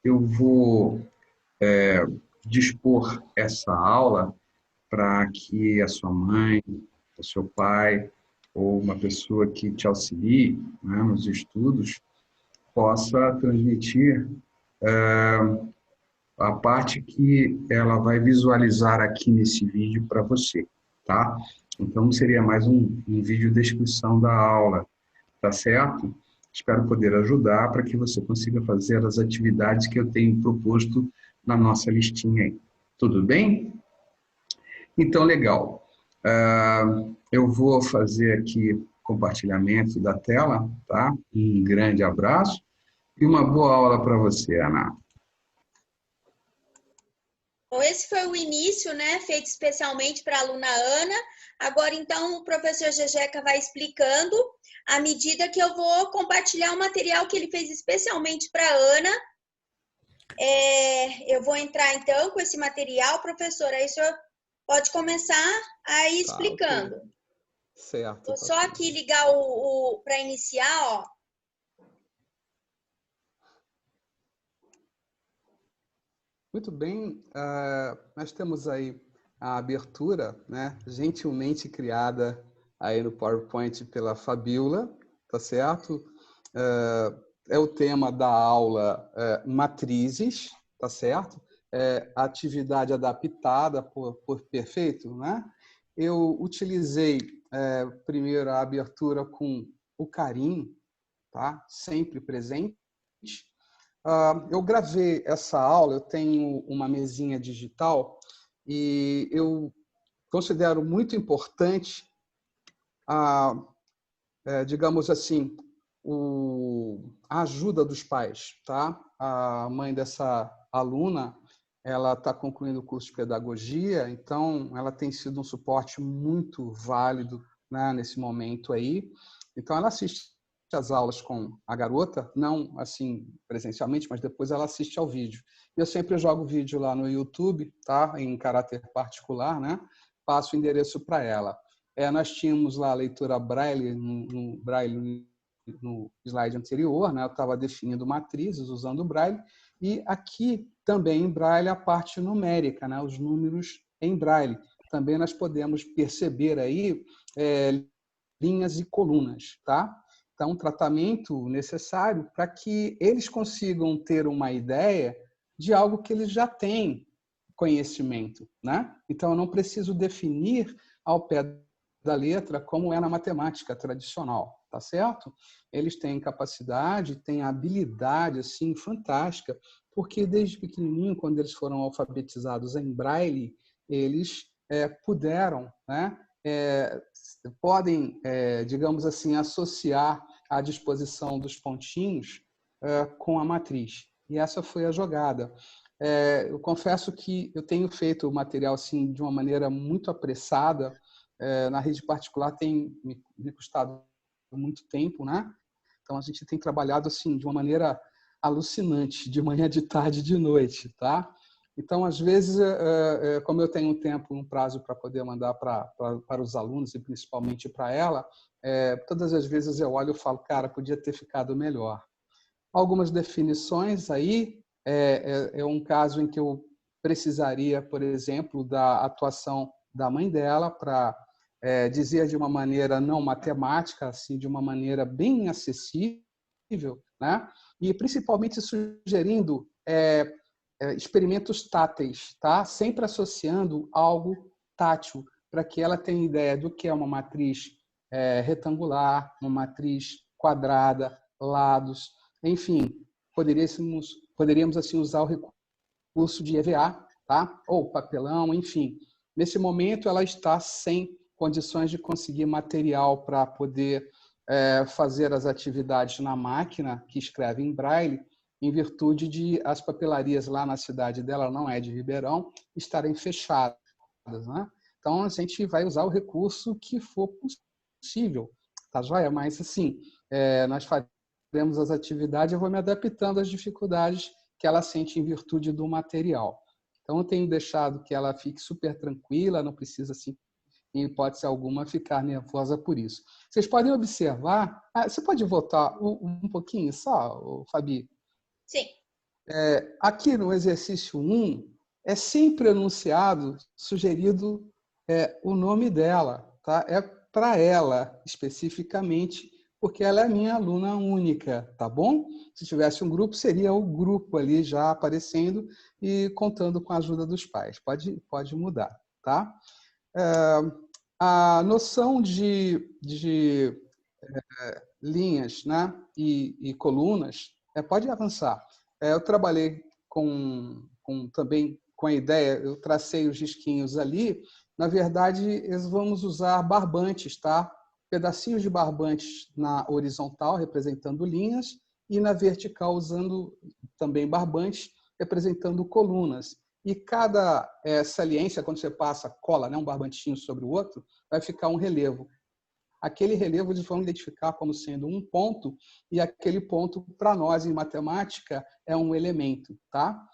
eu vou dispor essa aula para que a sua mãe, o seu pai ou uma pessoa que te auxilie, né, nos estudos possa transmitir a parte que ela vai visualizar aqui nesse vídeo para você, tá? Então, seria mais um vídeo descrição da aula, tá certo? Espero poder ajudar para que você consiga fazer as atividades que eu tenho proposto na nossa listinha aí. Tudo bem? Então, legal. Eu vou fazer aqui compartilhamento da tela, tá? Um grande abraço e uma boa aula para você, Ana. Bom, esse foi o início, né, feito especialmente para a aluna Ana. Agora, então, o professor Jejeca vai explicando à medida que eu vou compartilhar o material que ele fez especialmente para a Ana. Eu vou entrar, então, com esse material, professor, aí o senhor pode começar aí explicando. Ok. Certo. Vou só aqui ligar para iniciar, ó. Muito bem, nós temos aí a abertura, né, gentilmente criada aí no PowerPoint pela Fabiola, tá certo? É o tema da aula matrizes, tá certo? Atividade adaptada por perfeito, né? Eu utilizei primeiro a abertura com o carinho, tá? Sempre presente. Eu gravei essa aula, eu tenho uma mesinha digital e eu considero muito importante digamos assim, a ajuda dos pais, tá? A mãe dessa aluna, ela está concluindo o curso de pedagogia, então ela tem sido um suporte muito válido, né, nesse momento aí. Então ela assiste as aulas com a garota, não assim presencialmente, mas depois ela assiste ao vídeo. Eu sempre jogo vídeo lá no YouTube, tá? Em caráter particular, né? Passo o endereço para ela. Nós tínhamos lá a leitura Braille no slide anterior, né? Eu estava definindo matrizes usando o Braille, e aqui também em Braille a parte numérica, né? Os números em Braille. Também nós podemos perceber aí linhas e colunas, tá? Então, um tratamento necessário para que eles consigam ter uma ideia de algo que eles já têm conhecimento, né? Então, eu não preciso definir ao pé da letra como é na matemática tradicional, tá certo? Eles têm capacidade, têm habilidade assim fantástica, porque desde pequenininho, quando eles foram alfabetizados em Braille, eles puderam, né? Podem, digamos assim, associar a disposição dos pontinhos com a matriz. E essa foi a jogada. Eu confesso que eu tenho feito o material assim de uma maneira muito apressada. Na rede particular tem me custado muito tempo, né? Então a gente tem trabalhado assim de uma maneira alucinante, de manhã, de tarde, de noite, tá? Então, às vezes, como eu tenho um tempo, um prazo para poder mandar para os alunos e principalmente para ela, todas as vezes eu olho e falo, cara, podia ter ficado melhor. Algumas definições aí, um caso em que eu precisaria, por exemplo, da atuação da mãe dela para dizer de uma maneira não matemática, assim, de uma maneira bem acessível, né? E principalmente sugerindo experimentos táteis, tá? Sempre associando algo tátil, para que ela tenha ideia do que é uma matriz retangular, uma matriz quadrada, lados, enfim, poderíamos assim usar o recurso de EVA, tá? Ou papelão, enfim. Nesse momento, ela está sem condições de conseguir material para poder fazer as atividades na máquina que escreve em Braille, em virtude de as papelarias lá na cidade dela, não é de Ribeirão, estarem fechadas, né? Então, a gente vai usar o recurso que for possível, tá joia? Mas, assim, nós faremos as atividades, eu vou me adaptando às dificuldades que ela sente em virtude do material. Então, eu tenho deixado que ela fique super tranquila, não precisa, assim, em hipótese alguma, ficar nervosa por isso. Vocês podem observar... você pode voltar um pouquinho só, Fabi? Sim. Aqui no exercício 1, é sempre anunciado, sugerido o nome dela, tá? É para ela, especificamente, porque ela é minha aluna única, tá bom? Se tivesse um grupo, seria o grupo ali já aparecendo e contando com a ajuda dos pais. Pode mudar, tá? A noção de linhas, né, e colunas, pode avançar. Eu trabalhei também com a ideia, eu tracei os risquinhos ali. Na verdade, vamos usar barbantes, tá? Pedacinhos de barbantes na horizontal, representando linhas, e na vertical, usando também barbantes, representando colunas. E cada saliência, quando você cola, né, um barbantinho sobre o outro, vai ficar um relevo. Aquele relevo eles vão identificar como sendo um ponto, e aquele ponto, para nós, em matemática, é um elemento. Tá?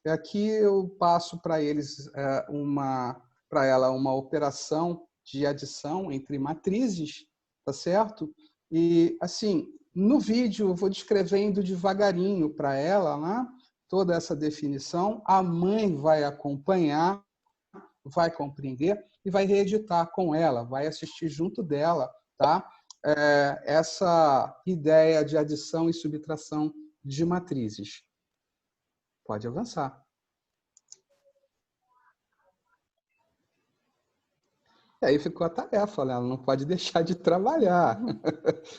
Aqui eu passo para ela uma operação de adição entre matrizes, tá certo? E, assim, no vídeo eu vou descrevendo devagarinho para ela, né, toda essa definição. A mãe vai acompanhar, vai compreender e vai reeditar com ela, vai assistir junto dela, tá? Essa ideia de adição e subtração de matrizes. Pode avançar. E aí ficou a tarefa, né? Ela não pode deixar de trabalhar.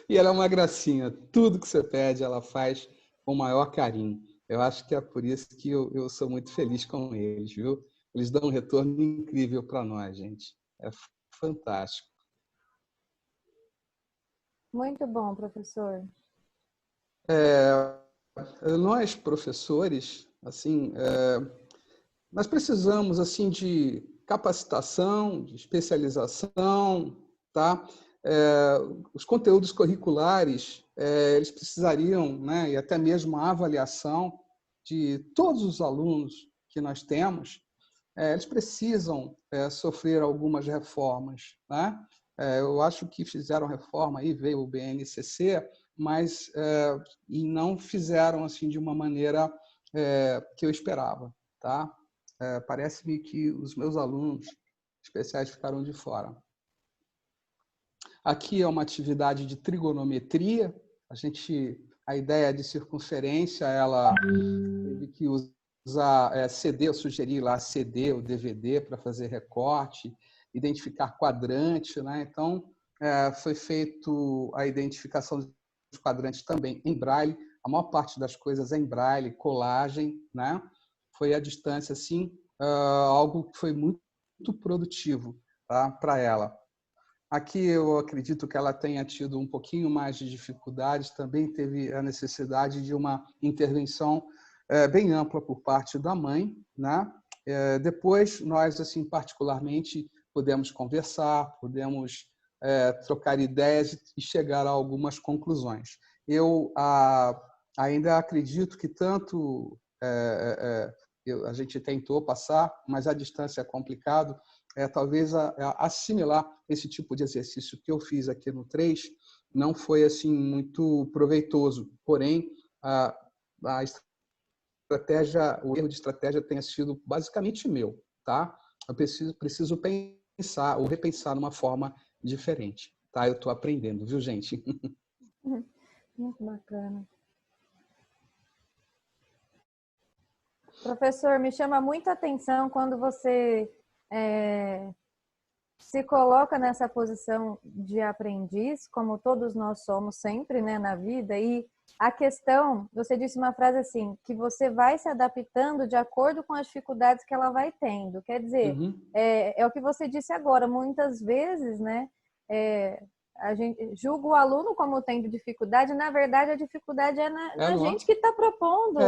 E ela é uma gracinha. Tudo que você pede, ela faz com o maior carinho. Eu acho que é por isso que eu sou muito feliz com eles, viu? Eles dão um retorno incrível para nós, gente. É fantástico. Muito bom, professor. Nós, professores, assim, nós precisamos assim de capacitação, de especialização, tá? Os conteúdos curriculares, eles precisariam, né, e até mesmo a avaliação de todos os alunos que nós temos, eles precisam sofrer algumas reformas, né? Eu acho que fizeram reforma, aí veio o BNCC, mas e não fizeram assim de uma maneira que eu esperava, tá? Parece-me que os meus alunos especiais ficaram de fora. Aqui é uma atividade de trigonometria. A ideia de circunferência, ela teve que usar CD, eu sugeri lá CD ou DVD para fazer recorte, identificar quadrante, né? Então, foi feito a identificação dos quadrantes também em braille. A maior parte das coisas é em braille, colagem, né? Foi à distância, assim, algo que foi muito produtivo, tá, para ela. Aqui eu acredito que ela tenha tido um pouquinho mais de dificuldades, também teve a necessidade de uma intervenção bem ampla por parte da mãe, né? Depois, nós, assim, particularmente, pudemos conversar, pudemos trocar ideias e chegar a algumas conclusões. Eu ainda acredito que tanto a gente tentou passar, mas a distância é complicado, talvez assimilar esse tipo de exercício que eu fiz aqui no 3 não foi assim muito proveitoso, porém a estratégia, o erro de estratégia tenha sido basicamente meu, tá? Eu preciso pensar ou repensar numa forma diferente, tá? Eu estou aprendendo, viu, gente? Muito bacana. Professor, me chama muita atenção quando você se coloca nessa posição de aprendiz, como todos nós somos sempre, né, na vida, e a questão, você disse uma frase assim, que você vai se adaptando de acordo com as dificuldades que ela vai tendo. Quer dizer, é o que você disse agora, muitas vezes, né, a gente julga o aluno como tendo dificuldade, na verdade a dificuldade é na gente que está propondo,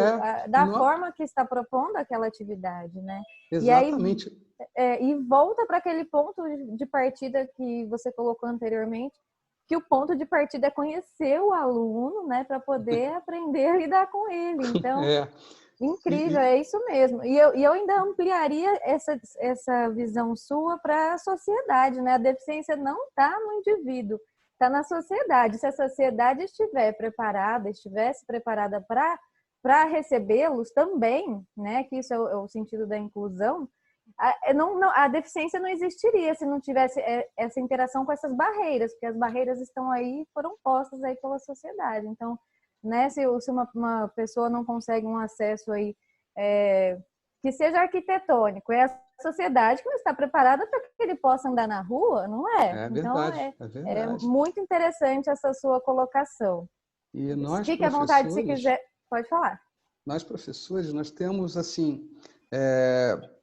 forma que está propondo aquela atividade, né? Exatamente. E volta para aquele ponto de partida que você colocou anteriormente, que o ponto de partida é conhecer o aluno, né, para poder aprender a lidar com ele. Então, incrível, é isso mesmo. E eu ainda ampliaria essa visão sua para a sociedade, né? A deficiência não está no indivíduo, está na sociedade. Se a sociedade estivesse preparada para para recebê-los também, né, que isso é o sentido da inclusão, a deficiência não existiria se não tivesse essa interação com essas barreiras, porque as barreiras estão aí, foram postas aí pela sociedade. Então, né, se uma pessoa não consegue um acesso aí que seja arquitetônico, é a sociedade que não está preparada para que ele possa andar na rua, não é? É Então, verdade, é verdade. muito interessante essa sua colocação. E nós, Fique à vontade se professores, quiser, pode falar. Nós, professores, nós temos, assim,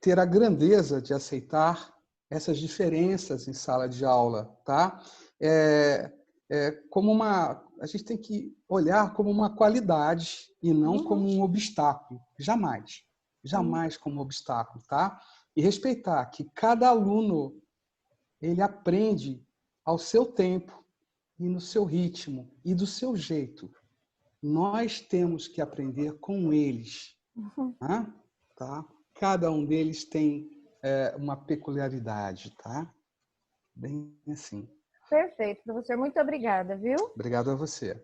ter a grandeza de aceitar essas diferenças em sala de aula, tá? A gente tem que olhar como uma qualidade e não como um obstáculo. Jamais. Jamais como obstáculo, tá? E respeitar que cada aluno, ele aprende ao seu tempo e no seu ritmo e do seu jeito. Nós temos que aprender com eles. Tá? Cada um deles tem uma peculiaridade, tá? Bem assim. Perfeito, professor. Muito obrigada, viu? Obrigado a você.